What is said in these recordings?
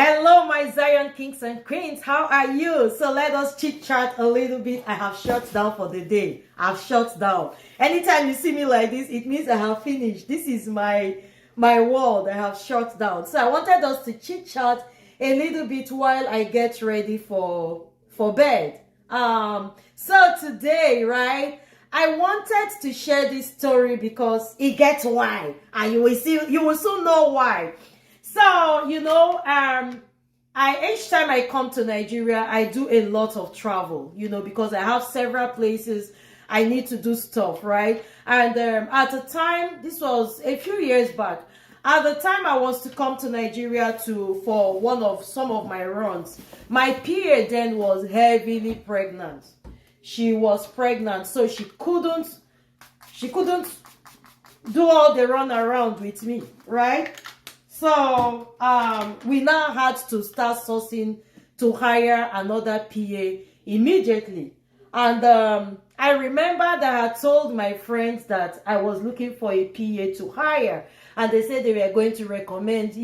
Hello, my Zion kings and queens. How are you? So let us chit chat a little bit. I have shut down for the day. I've shut down. Anytime you see me like this, it means I have finished. This is my world. I have shut down. So I wanted us to chit chat a little bit while I get ready for bed. So today, right, I wanted to share this story because it gets why, and you will soon know why. So, each time I come to Nigeria, I do a lot of travel, because I have several places I need to do stuff, right? And at the time, this was a few years back, at the time I was to come to Nigeria for some of my runs, my PA then was heavily pregnant. She was pregnant, so she couldn't do all the run around with me, right? So we now had to start sourcing to hire another PA immediately. And I remember that I told my friends that I was looking for a PA to hire, and they said they were going to recommend,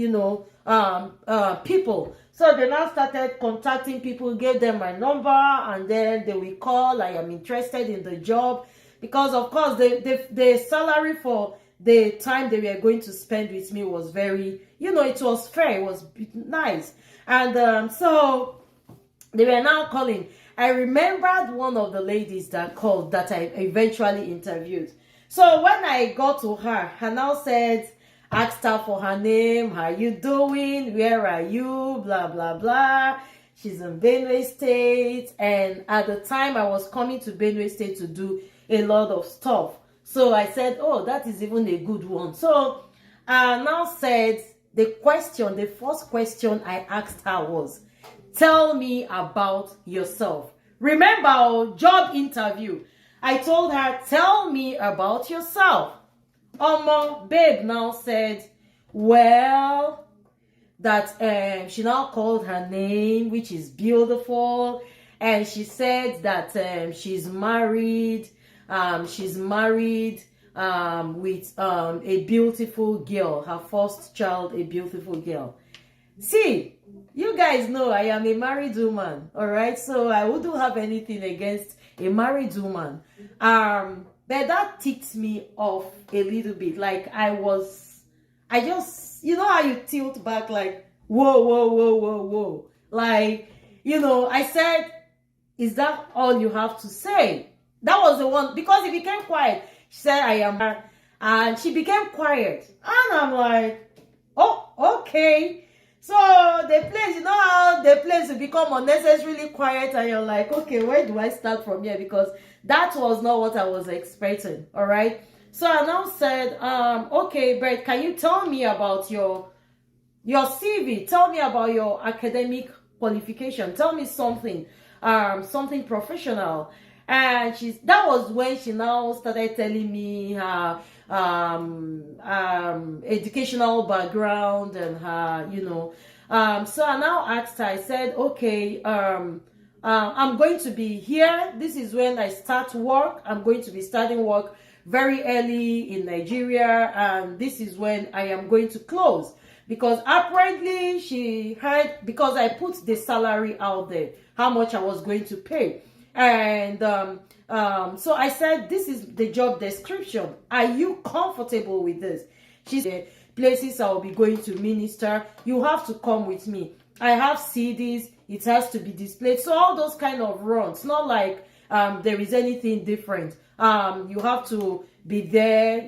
people. So they now started contacting people, gave them my number, and then they will call. I am interested in the job, because of course the salary for the time they were going to spend with me was very, it was fair, it was nice. And so they were now calling. I remembered one of the ladies that called that I eventually interviewed. So when I got to her, I now asked her for her name, how you doing, where are you, blah, blah, blah. She's in Benue State. And at the time, I was coming to Benue State to do a lot of stuff. So I said, oh, that is even a good one. So I now said, the first question I asked her was, tell me about yourself. Remember our job interview. I told her, tell me about yourself. Babe now said, well, that she now called her name, which is beautiful. And she said that she's married. She's married with a beautiful girl, her first child, a beautiful girl. See, you guys know I am a married woman, all right? So I wouldn't have anything against a married woman. But that ticked me off a little bit. Like I just, how you tilt back like, whoa, whoa, whoa, whoa, whoa. Like, I said, is that all you have to say? That was the one, because he became quiet. She said, I am her. And she became quiet. And I'm like, oh, okay. So the place, how the place will become unnecessarily quiet, and you're like, okay, where do I start from here? Because that was not what I was expecting, all right? So I now said, okay, Brett, can you tell me about your CV? Tell me about your academic qualification. Tell me something, something professional. And that was when she now started telling me her educational background and her, so I now asked her, I said, okay, I'm going to be here. This is when I start work. I'm going to be starting work very early in Nigeria, and this is when I am going to close. Because apparently she heard, because I put the salary out there, how much I was going to pay. And so I said, this is the job description. Are you comfortable with this? She said, places I will be going to minister, you have to come with me. I have CDs, it has to be displayed. So all those kind of runs, not like there is anything different. You have to be there,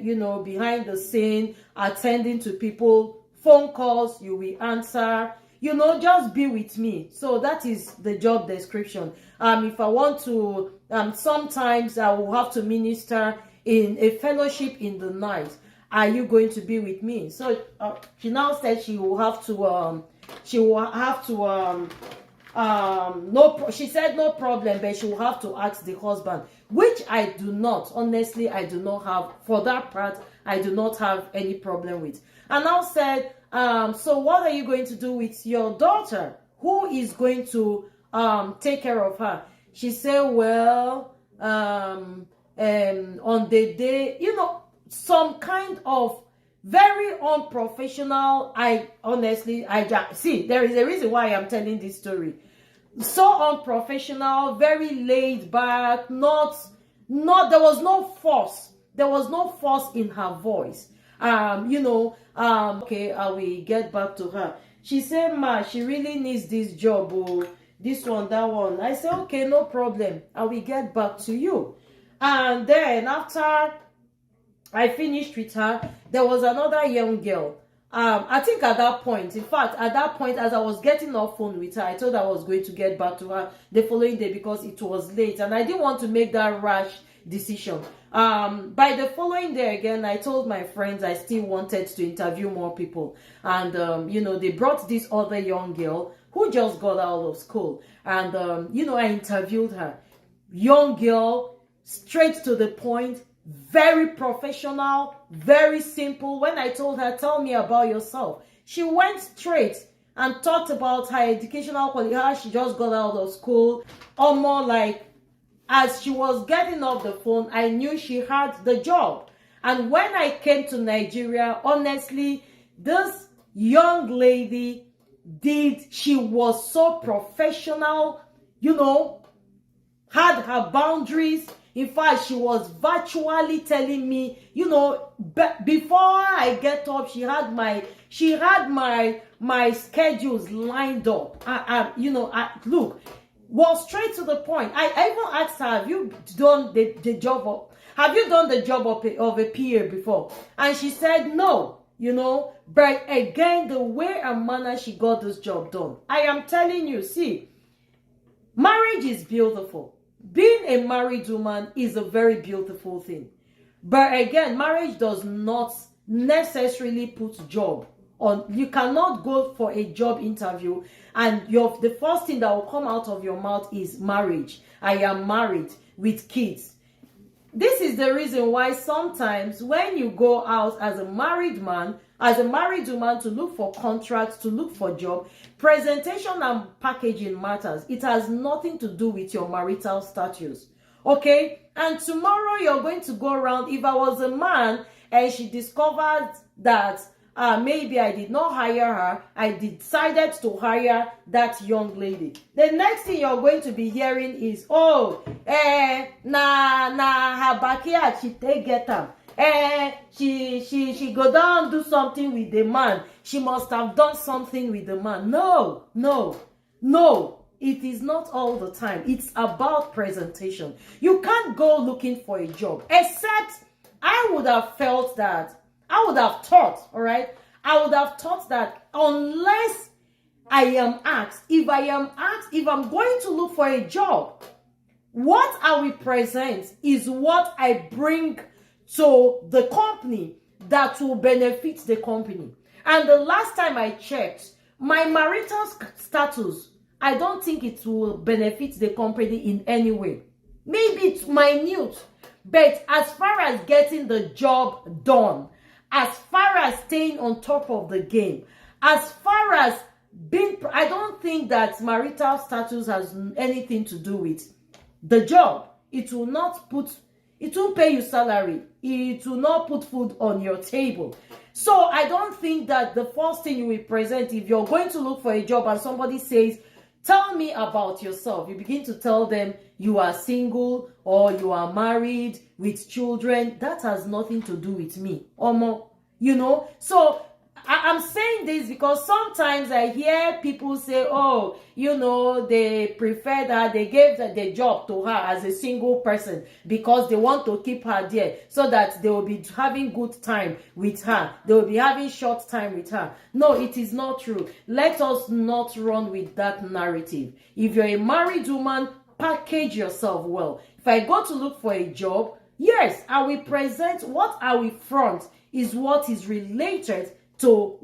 behind the scene, attending to people, phone calls, you will answer. Just be with me. So that is the job description. If I want to, sometimes I will have to minister in a fellowship in the night. Are you going to be with me? So she now said she will have to, she said no problem, but she will have to ask the husband, which I do not, honestly, I do not have, for that part, I do not have any problem with. And now said, so what are you going to do with your daughter? Who is going to take care of her? She said, well, on the day, some kind of very unprofessional. I honestly, see, there is a reason why I'm telling this story. So unprofessional, very laid back, there was no force. There was no force in her voice. Okay, I will get back to her. She said, ma, she really needs this job, oh, this one, that one. I said, okay, no problem. I will get back to you. And then after I finished with her, there was another young girl. I think at that point, in fact, at that point, as I was getting off phone with her, I told her I was going to get back to her the following day because it was late and I didn't want to make that rash decision. By the following day again, I told my friends I still wanted to interview more people. And, they brought this other young girl who just got out of school. And, I interviewed her. Young girl, straight to the point, very professional, very simple. When I told her, tell me about yourself, she went straight and talked about her educational quality, how she just got out of school. Almost like, as she was getting off the phone, I knew she had the job. And when I came to Nigeria, honestly, this young lady she was so professional, had her boundaries. In fact, she was virtually telling me, before I get up, she had my schedules lined up. Look, was straight to the point. I even asked her, have you done the job of a PA before? And she said no, but again, the way and manner she got this job done. I am telling you, see, marriage is beautiful. Being a married woman is a very beautiful thing. But again, marriage does not necessarily put job on. You cannot go for a job interview and the first thing that will come out of your mouth is marriage. I am married with kids. This is the reason why sometimes when you go out as a married man, as a married woman, to look for contracts, to look for job, presentation and packaging matters. It has nothing to do with your marital status. Okay? And tomorrow you're going to go around. If I was a man and she discovered that maybe I did not hire her, I decided to hire that young lady. The next thing you're going to be hearing is, her backyard, she take get them. She go down do something with the man. She must have done something with the man. No. It is not all the time. It's about presentation. You can't go looking for a job. Except I would have thought that unless I am asked, if I'm going to look for a job, what I will present is what I bring to the company that will benefit the company. And the last time I checked, my marital status, I don't think it will benefit the company in any way. Maybe it's minute, but as far as getting the job done, as far as staying on top of the game, as far as being, I don't think that marital status has anything to do with the job. It won't pay you salary. It will not put food on your table. So I don't think that the first thing you will present, if you're going to look for a job and somebody says, tell me about yourself, you begin to tell them you are single or you are married with children. That has nothing to do with me. So I'm saying this because sometimes I hear people say, they prefer that they gave the job to her as a single person because they want to keep her there so that they will be having good time with her. They will be having short time with her. No, it is not true. Let us not run with that narrative. If you're a married woman, package yourself well. If I go to look for a job, yes, I will present what I will front is what is related to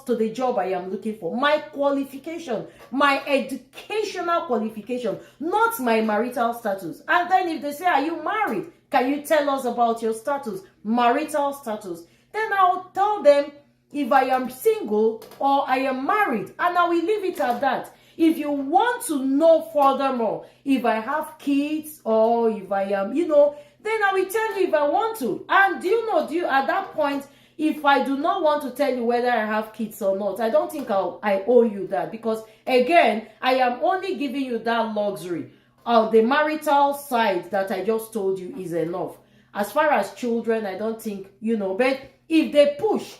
the job I am looking for. My qualification, my educational qualification, not my marital status. And then if they say, are you married? Can you tell us about your status? Marital status. Then I'll tell them if I am single or I am married. And I will leave it at that. If you want to know furthermore, if I have kids or if I am, then I will tell you if I want to. And at that point, if I do not want to tell you whether I have kids or not, I don't think I owe you that, because again, I am only giving you that luxury. The marital side that I just told you is enough. As far as children, I don't think, but if they push,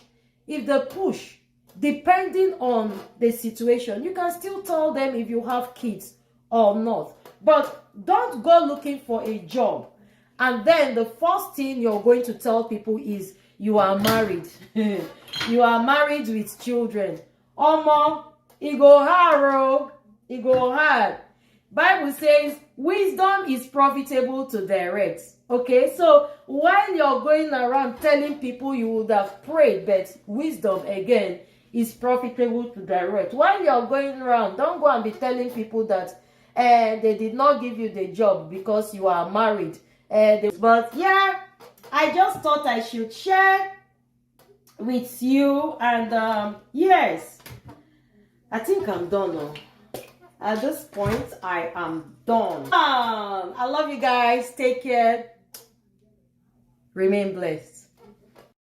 depending on the situation, you can still tell them if you have kids or not. But don't go looking for a job and then the first thing you're going to tell people is you are married. You are married with children. Omo, it go hard, it go hard. Bible says wisdom is profitable to direct. Okay, so while you're going around telling people you would have prayed, but wisdom again is profitable to direct. While you're going around, don't go and be telling people that they did not give you the job because you are married. But yeah, I just thought I should share with you. And yes, I think I'm done now. At this point, I am done. I love you guys. Take care. Remain blessed.